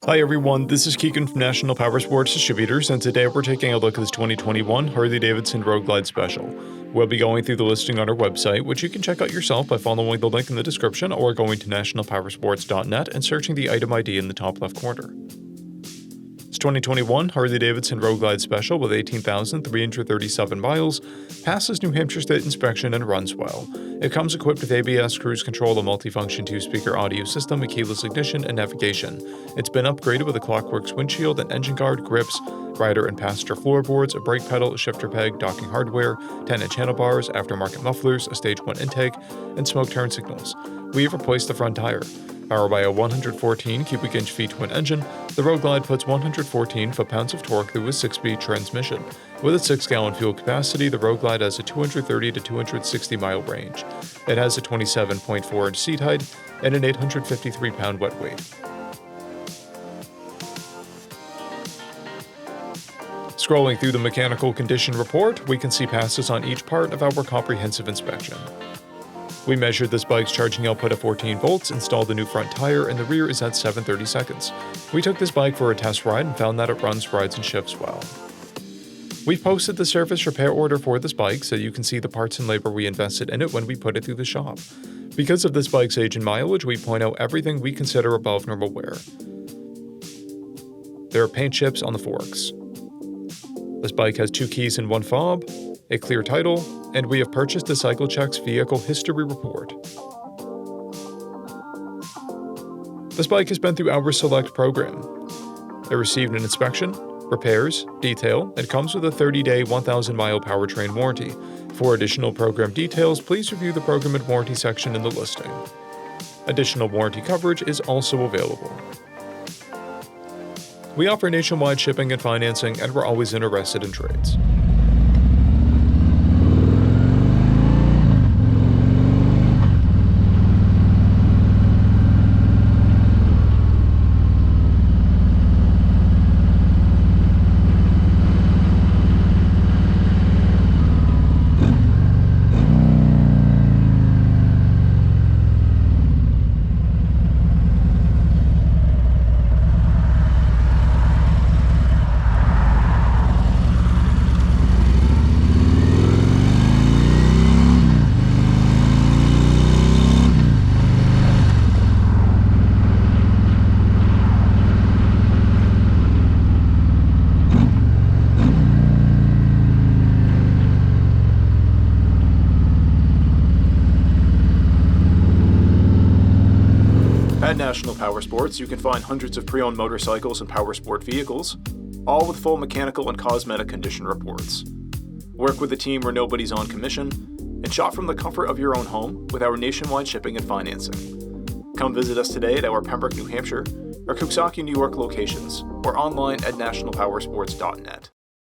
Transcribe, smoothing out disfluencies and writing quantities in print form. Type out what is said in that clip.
Hi everyone, this is Keegan from National Powersports Distributors, and today we're taking a look at this 2021 Harley Davidson Road Glide Special. We'll be going through the listing on our website, which you can check out yourself by following the link in the description or going to nationalpowersports.net and searching the item ID in the top left corner. This 2021 Harley Davidson Road Glide Special with 18,337 miles passes New Hampshire State inspection and runs well. It comes equipped with ABS, cruise control, a multifunction 2-speaker audio system, a keyless ignition, and navigation. It's been upgraded with a Clockworks windshield, an engine guard, grips, rider and passenger floorboards, a brake pedal, a shifter peg, docking hardware, 10-inch handlebars, aftermarket mufflers, a stage 1 intake, and smoke turn signals. We have replaced the front tire. Powered by a 114 cubic inch feet twin engine, the Road Glide puts 114 foot-pounds of torque through a 6-speed transmission. With a 6-gallon fuel capacity, the Road Glide has a 230 to 260 mile range. It has a 27.4 inch seat height and an 853-pound wet weight. Scrolling through the mechanical condition report, we can see passes on each part of our comprehensive inspection. We measured this bike's charging output at 14 volts, installed the new front tire, and the rear is at 730 seconds. We took this bike for a test ride and found that it runs, rides, and shifts well. We've posted the service repair order for this bike so you can see the parts and labor we invested in it when we put it through the shop. Because of this bike's age and mileage, we point out everything we consider above normal wear. There are paint chips on the forks. This bike has 2 keys and 1 fob, a clear title, and we have purchased the CycleCheck's vehicle history report. This bike has been through our Select program. It received an inspection, repairs, detail, and comes with a 30-day, 1,000-mile powertrain warranty. For additional program details, please review the program and warranty section in the listing. Additional warranty coverage is also available. We offer nationwide shipping and financing, and we're always interested in trades. At National Powersports, you can find hundreds of pre-owned motorcycles and powersport vehicles, all with full mechanical and cosmetic condition reports. Work with a team where nobody's on commission, and shop from the comfort of your own home with our nationwide shipping and financing. Come visit us today at our Pembroke, New Hampshire, or Coxsackie, New York locations, or online at nationalpowersports.net.